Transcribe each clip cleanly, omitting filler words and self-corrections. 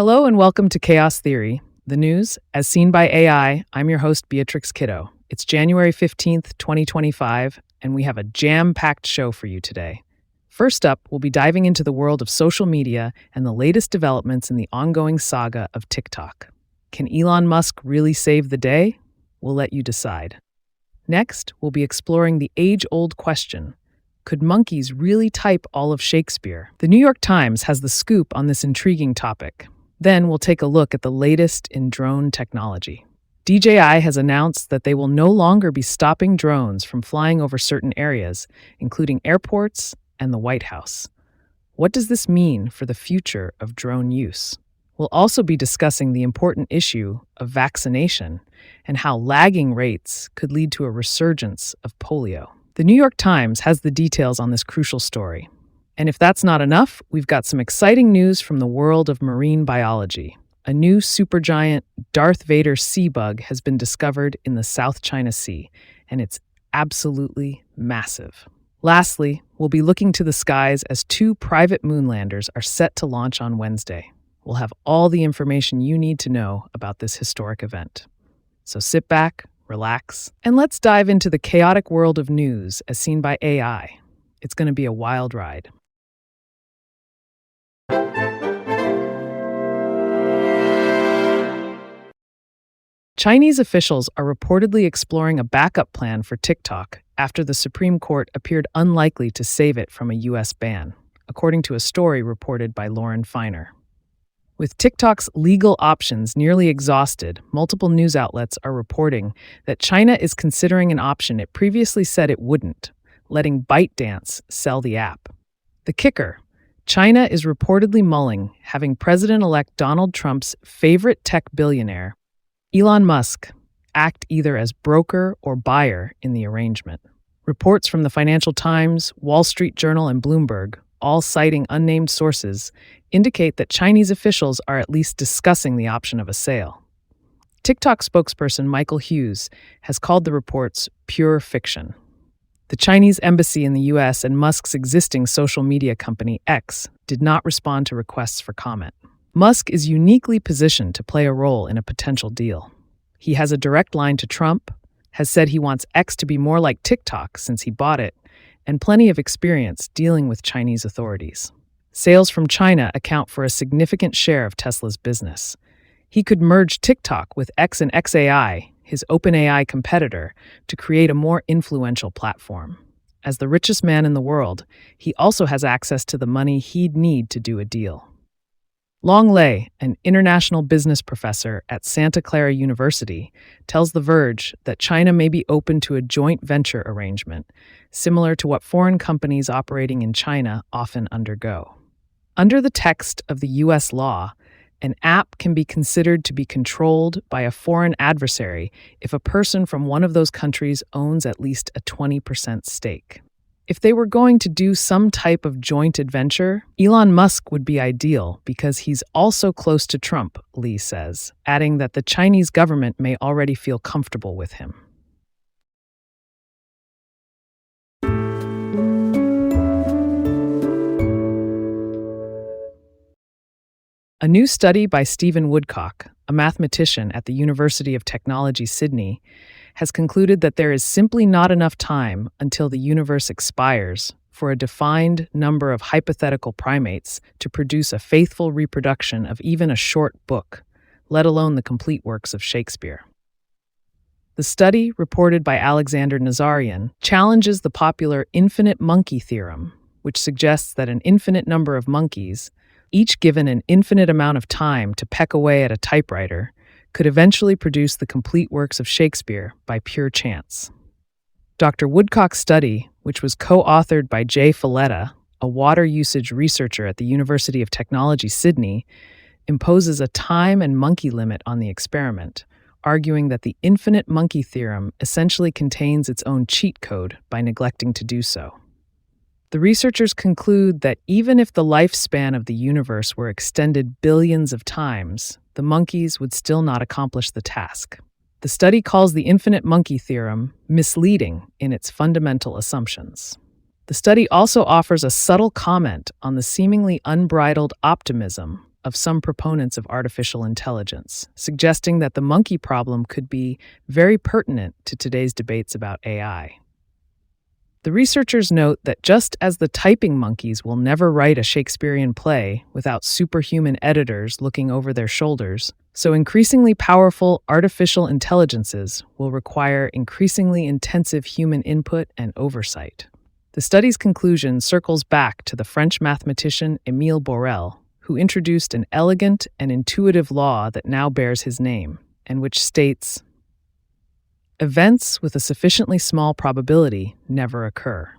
Hello and welcome to Chaos Theory, the news as seen by AI. I'm your host, Beatrix Kiddo. It's January 15th, 2025, and we have a jam-packed show for you today. First up, we'll be diving into the world of social media and the latest developments in the ongoing saga of TikTok. Can Elon Musk really save the day? We'll let you decide. Next, we'll be exploring the age-old question: could monkeys really type all of Shakespeare? The New York Times has the scoop on this intriguing topic. Then we'll take a look at the latest in drone technology. DJI has announced that they will no longer be stopping drones from flying over certain areas, including airports and the White House. What does this mean for the future of drone use? We'll also be discussing the important issue of vaccination and how lagging rates could lead to a resurgence of polio. The New York Times has the details on this crucial story. And if that's not enough, we've got some exciting news from the world of marine biology. A new supergiant Darth Vader sea bug has been discovered in the South China Sea, and it's absolutely massive. Lastly, we'll be looking to the skies as two private moonlanders are set to launch on Wednesday. We'll have all the information you need to know about this historic event. So sit back, relax, and let's dive into the chaotic world of news as seen by AI. It's going to be a wild ride. Chinese officials are reportedly exploring a backup plan for TikTok after the Supreme Court appeared unlikely to save it from a U.S. ban, according to a story reported by Lauren Feiner. With TikTok's legal options nearly exhausted, multiple news outlets are reporting that China is considering an option it previously said it wouldn't, letting ByteDance sell the app. The kicker: China is reportedly mulling having President-elect Donald Trump's favorite tech billionaire, Elon Musk, act either as broker or buyer in the arrangement. Reports from the Financial Times, Wall Street Journal, and Bloomberg, all citing unnamed sources, indicate that Chinese officials are at least discussing the option of a sale. TikTok spokesperson Michael Hughes has called the reports pure fiction. The Chinese embassy in the U.S. and Musk's existing social media company, X, did not respond to requests for comment. Musk is uniquely positioned to play a role in a potential deal. He has a direct line to Trump, has said he wants X to be more like TikTok since he bought it, and plenty of experience dealing with Chinese authorities. Sales from China account for a significant share of Tesla's business. He could merge TikTok with X and XAI, his OpenAI competitor, to create a more influential platform. As the richest man in the world, he also has access to the money he'd need to do a deal. Long Lei, an international business professor at Santa Clara University, tells The Verge that China may be open to a joint venture arrangement, similar to what foreign companies operating in China often undergo. Under the text of the U.S. law, an app can be considered to be controlled by a foreign adversary if a person from one of those countries owns at least a 20% stake. If they were going to do some type of joint adventure, Elon Musk would be ideal because he's also close to Trump, Lee says, adding that the Chinese government may already feel comfortable with him. A new study by Stephen Woodcock, a mathematician at the University of Technology, Sydney, has concluded that there is simply not enough time until the universe expires for a defined number of hypothetical primates to produce a faithful reproduction of even a short book, let alone the complete works of Shakespeare. The study, reported by Alexander Nazarian, challenges the popular infinite monkey theorem, which suggests that an infinite number of monkeys, each given an infinite amount of time to peck away at a typewriter, could eventually produce the complete works of Shakespeare by pure chance. Dr. Woodcock's study, which was co-authored by Jay Filletta, a water usage researcher at the University of Technology, Sydney, imposes a time and monkey limit on the experiment, arguing that the infinite monkey theorem essentially contains its own cheat code by neglecting to do so. The researchers conclude that even if the lifespan of the universe were extended billions of times, the monkeys would still not accomplish the task. The study calls the infinite monkey theorem misleading in its fundamental assumptions. The study also offers a subtle comment on the seemingly unbridled optimism of some proponents of artificial intelligence, suggesting that the monkey problem could be very pertinent to today's debates about AI. The researchers note that just as the typing monkeys will never write a Shakespearean play without superhuman editors looking over their shoulders, so increasingly powerful artificial intelligences will require increasingly intensive human input and oversight. The study's conclusion circles back to the French mathematician Émile Borel, who introduced an elegant and intuitive law that now bears his name, and which states, "Events with a sufficiently small probability never occur."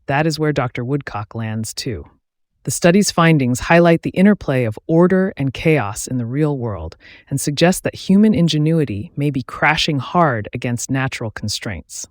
That is where Dr. Woodcock lands too. The study's findings highlight the interplay of order and chaos in the real world and suggest that human ingenuity may be crashing hard against natural constraints.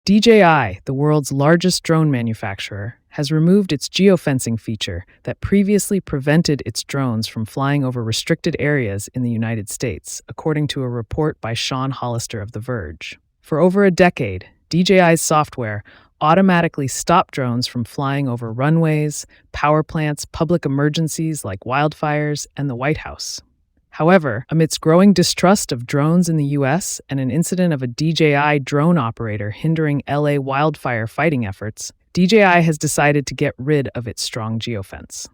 DJI, the world's largest drone manufacturer, has removed its geofencing feature that previously prevented its drones from flying over restricted areas in the United States, according to a report by Sean Hollister of The Verge. For over a decade, DJI's software automatically stopped drones from flying over runways, power plants, public emergencies like wildfires, and the White House. However, amidst growing distrust of drones in the U.S. and an incident of a DJI drone operator hindering LA wildfire fighting efforts, DJI has decided to get rid of its strong geofence.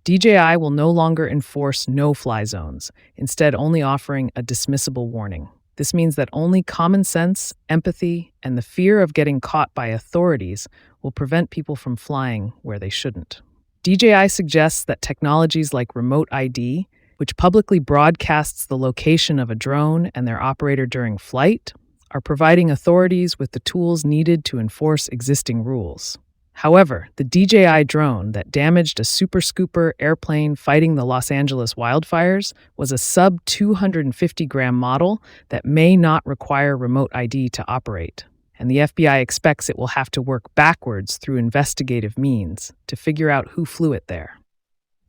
DJI will no longer enforce no-fly zones, instead only offering a dismissible warning. This means that only common sense, empathy, and the fear of getting caught by authorities will prevent people from flying where they shouldn't. DJI suggests that technologies like remote ID, which publicly broadcasts the location of a drone and their operator during flight, are providing authorities with the tools needed to enforce existing rules. However, the DJI drone that damaged a Super Scooper airplane fighting the Los Angeles wildfires was a sub-250-gram model that may not require remote ID to operate, and the FBI expects it will have to work backwards through investigative means to figure out who flew it there.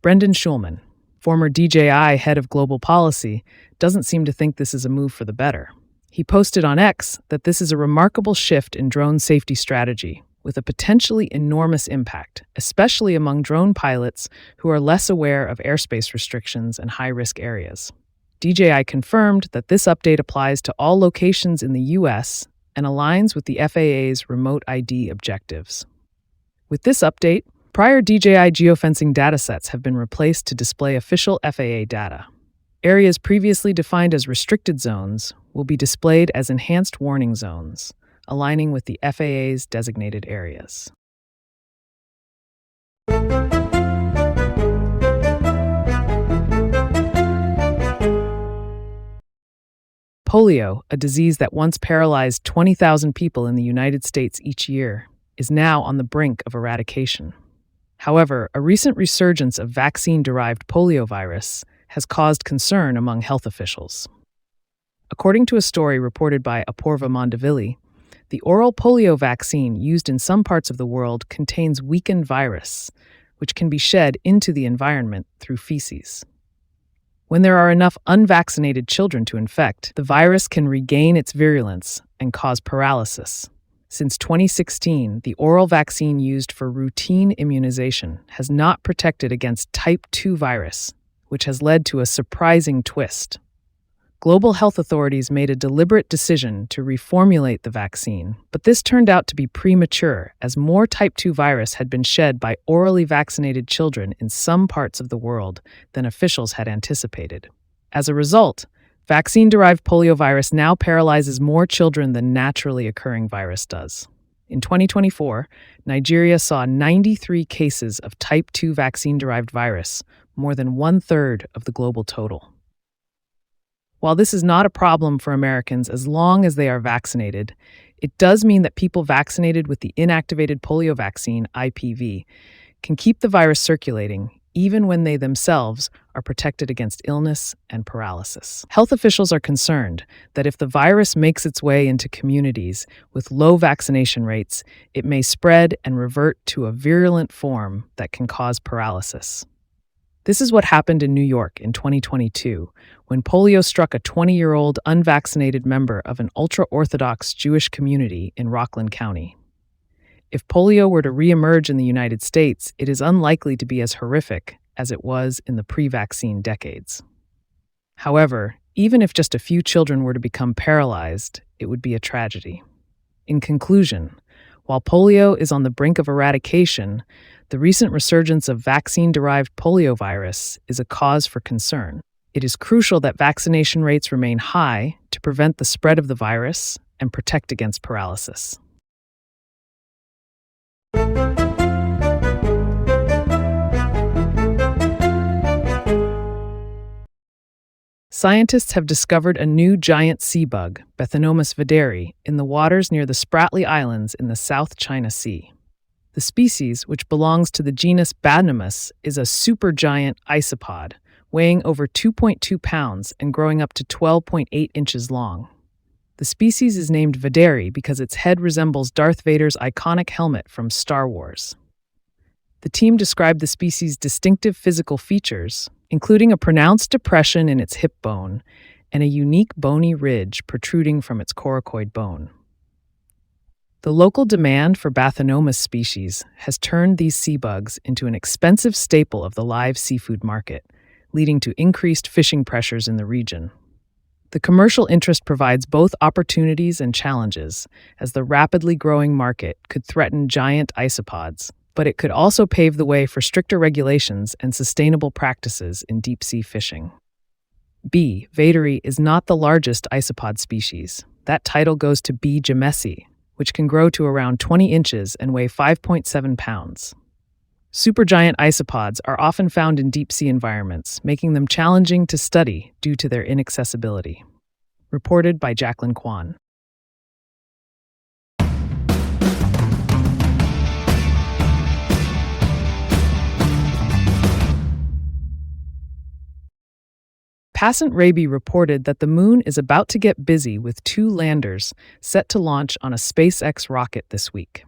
Brendan Schulman, former DJI head of global policy, doesn't seem to think this is a move for the better. He posted on X that this is a remarkable shift in drone safety strategy, with a potentially enormous impact, especially among drone pilots who are less aware of airspace restrictions and high-risk areas. DJI confirmed that this update applies to all locations in the U.S. and aligns with the FAA's remote ID objectives. With this update, prior DJI geofencing datasets have been replaced to display official FAA data. Areas previously defined as restricted zones will be displayed as enhanced warning zones, aligning with the FAA's designated areas. Polio, a disease that once paralyzed 20,000 people in the United States each year, is now on the brink of eradication. However, a recent resurgence of vaccine-derived poliovirus has caused concern among health officials. According to a story reported by Apoorva Mandavilli, the oral polio vaccine used in some parts of the world contains weakened virus, which can be shed into the environment through feces. When there are enough unvaccinated children to infect, the virus can regain its virulence and cause paralysis. Since 2016, the oral vaccine used for routine immunization has not protected against type 2 virus, which has led to a surprising twist. Global health authorities made a deliberate decision to reformulate the vaccine, but this turned out to be premature as more type 2 virus had been shed by orally vaccinated children in some parts of the world than officials had anticipated. As a result, vaccine-derived poliovirus now paralyzes more children than naturally occurring virus does. In 2024, Nigeria saw 93 cases of type 2 vaccine-derived virus, more than one-third of the global total. While this is not a problem for Americans as long as they are vaccinated, it does mean that people vaccinated with the inactivated polio vaccine, IPV, can keep the virus circulating even when they themselves are protected against illness and paralysis. Health officials are concerned that if the virus makes its way into communities with low vaccination rates, it may spread and revert to a virulent form that can cause paralysis. This is what happened in New York in 2022 when polio struck a 20-year-old unvaccinated member of an ultra-Orthodox Jewish community in Rockland County. If polio were to reemerge in the United States, it is unlikely to be as horrific as it was in the pre-vaccine decades. However, even if just a few children were to become paralyzed, it would be a tragedy. In conclusion, while polio is on the brink of eradication, the recent resurgence of vaccine-derived poliovirus is a cause for concern. It is crucial that vaccination rates remain high to prevent the spread of the virus and protect against paralysis. Scientists have discovered a new giant sea bug, Bathanomus vaderi, in the waters near the Spratly Islands in the South China Sea. The species, which belongs to the genus Bathanomus, is a supergiant isopod, weighing over 2.2 pounds and growing up to 12.8 inches long. The species is named Vaderi because its head resembles Darth Vader's iconic helmet from Star Wars. The team described the species' distinctive physical features, including a pronounced depression in its hip bone and a unique bony ridge protruding from its coracoid bone. The local demand for Bathanomus species has turned these sea bugs into an expensive staple of the live seafood market, leading to increased fishing pressures in the region. The commercial interest provides both opportunities and challenges, as the rapidly growing market could threaten giant isopods, but it could also pave the way for stricter regulations and sustainable practices in deep-sea fishing. B. vaderi is not the largest isopod species. That title goes to B. gemesi, which can grow to around 20 inches and weigh 5.7 pounds. Supergiant isopods are often found in deep-sea environments, making them challenging to study due to their inaccessibility. Reported by Jacqueline Kwan. Passant Raby reported that the moon is about to get busy with 2 landers set to launch on a SpaceX rocket this week.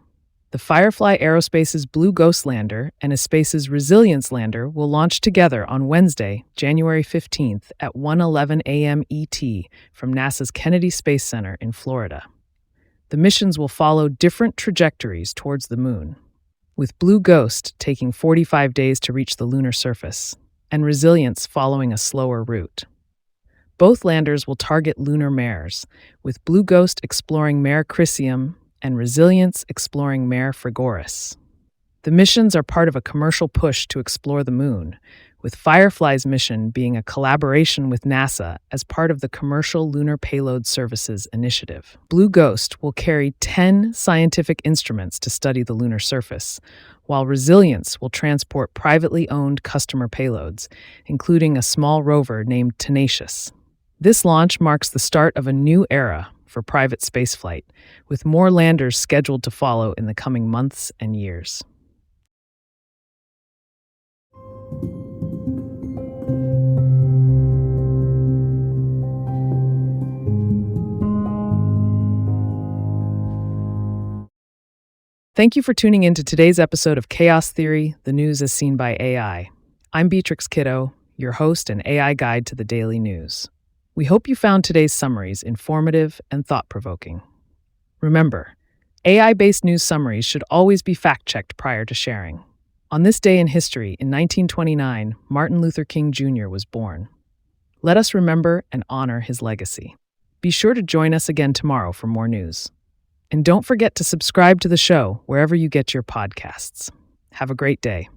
The Firefly Aerospace's Blue Ghost lander and Espace's Resilience lander will launch together on Wednesday, January 15th at 1:11 a.m. ET from NASA's Kennedy Space Center in Florida. The missions will follow different trajectories towards the moon, with Blue Ghost taking 45 days to reach the lunar surface, and Resilience following a slower route. Both landers will target lunar mares, with Blue Ghost exploring Mare Crisium and Resilience exploring Mare Frigoris. The missions are part of a commercial push to explore the moon, with Firefly's mission being a collaboration with NASA as part of the Commercial Lunar Payload Services initiative. Blue Ghost will carry 10 scientific instruments to study the lunar surface, while Resilience will transport privately owned customer payloads, including a small rover named Tenacious. This launch marks the start of a new era for private spaceflight, with more landers scheduled to follow in the coming months and years. Thank you for tuning in to today's episode of Chaos Theory, the news as seen by AI. I'm Beatrix Kiddo, your host and AI guide to the daily news. We hope you found today's summaries informative and thought-provoking. Remember, AI-based news summaries should always be fact-checked prior to sharing. On this day in history, in 1929, Martin Luther King Jr. was born. Let us remember and honor his legacy. Be sure to join us again tomorrow for more news. And don't forget to subscribe to the show wherever you get your podcasts. Have a great day.